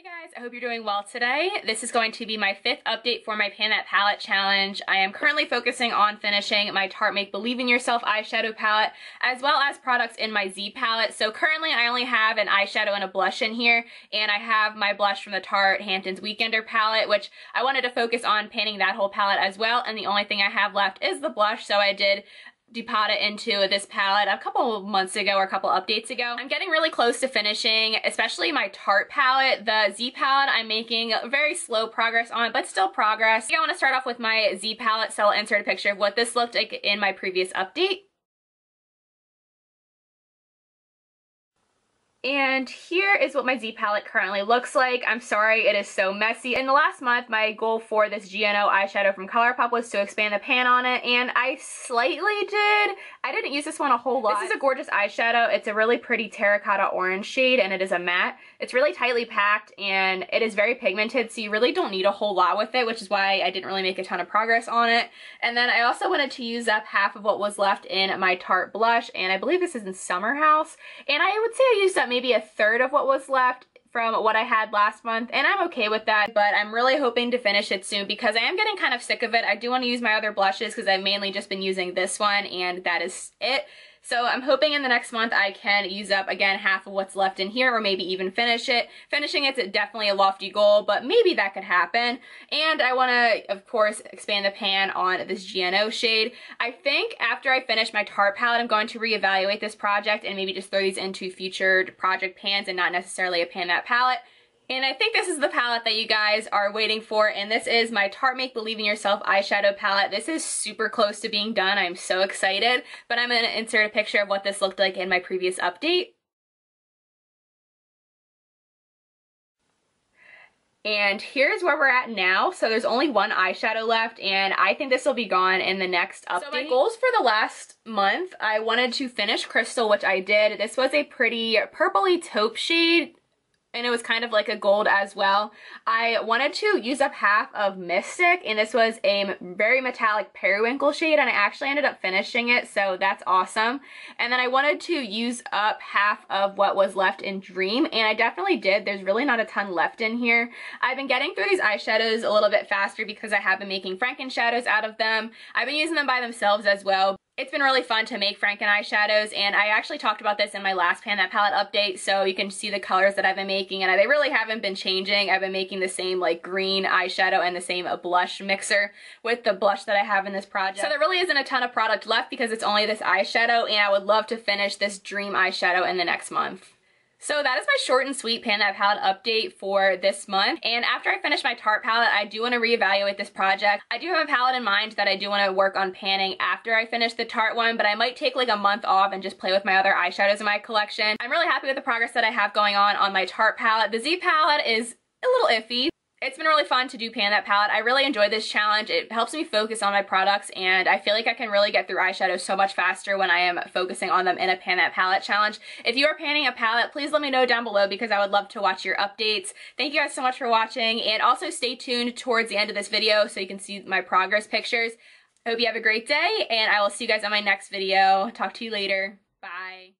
Guys, I hope you're doing well today. This is going to be my 5th update for my Pan That Palette challenge. I am currently focusing on finishing my Tarte Make Believe in Yourself eyeshadow palette, as well as products in my Z palette. So currently I only have an eyeshadow and a blush in here, and I have my blush from the Tarte Hamptons Weekender palette, which I wanted to focus on panning that whole palette as well, and the only thing I have left is the blush, so I did depot it into this palette a couple months ago or a couple updates ago. I'm getting really close to finishing, especially my Tarte palette. The Z palette I'm making very slow progress on, but still progress. I want to start off with my Z palette, so I'll insert a picture of what this looked like in my previous update. And here is what my Z palette currently looks like. I'm sorry it is so messy. In the last month, my goal for this GNO eyeshadow from Colourpop was to expand the pan on it, and I slightly did. I didn't use this one a whole lot. This is a gorgeous eyeshadow. It's a really pretty terracotta orange shade, and it is a matte. It's really tightly packed, and it is very pigmented, so you really don't need a whole lot with it, which is why I didn't really make a ton of progress on it. And then I also wanted to use up half of what was left in my Tarte blush, and I believe this is in Summer House. And I would say I used up maybe a third of what was left from what I had last month, and I'm okay with that, but I'm really hoping to finish it soon because I am getting kind of sick of it. I do want to use my other blushes because I've mainly just been using this one, and that is it. So I'm hoping in the next month I can use up, again, half of what's left in here, or maybe even finish it. Finishing it's definitely a lofty goal, but maybe that could happen. And I want to, of course, expand the pan on this GNO shade. I think after I finish my Tarte palette, I'm going to reevaluate this project and maybe just throw these into future project pans and not necessarily a Pan That palette. And I think this is the palette that you guys are waiting for, and this is my Tarte Make Believe in Yourself eyeshadow palette. This is super close to being done. I'm so excited, but I'm going to insert a picture of what this looked like in my previous update. And here's where we're at now. So there's only one eyeshadow left, and I think this will be gone in the next update. So my goals for the last month, I wanted to finish Crystal, which I did. This was a pretty purpley taupe shade, and it was kind of like a gold as well. I wanted to use up half of Mystic, and this was a very metallic periwinkle shade, and I actually ended up finishing it, so that's awesome. And then I wanted to use up half of what was left in Dream, and I definitely did. There's really not a ton left in here. I've been getting through these eyeshadows a little bit faster because I have been making Franken shadows out of them. I've been using them by themselves as well. It's been really fun to make Franken eyeshadows, and I actually talked about this in my last Pan That palette update, so you can see the colors that I've been making, and they really haven't been changing. I've been making the same like green eyeshadow and the same blush mixer with the blush that I have in this project. So there really isn't a ton of product left because it's only this eyeshadow, and I would love to finish this Dream eyeshadow in the next month. So that is my short and sweet Pan That palette update for this month. And after I finish my Tarte palette, I do want to reevaluate this project. I do have a palette in mind that I do want to work on panning after I finish the Tarte one, but I might take like a month off and just play with my other eyeshadows in my collection. I'm really happy with the progress that I have going on my Tarte palette. The Z palette is a little iffy. It's been really fun to do Pan That palette. I really enjoyed this challenge. It helps me focus on my products, and I feel like I can really get through eyeshadows so much faster when I am focusing on them in a Pan That palette challenge. If you are panning a palette, please let me know down below because I would love to watch your updates. Thank you guys so much for watching, and also stay tuned towards the end of this video so you can see my progress pictures. I hope you have a great day, and I will see you guys on my next video. Talk to you later. Bye.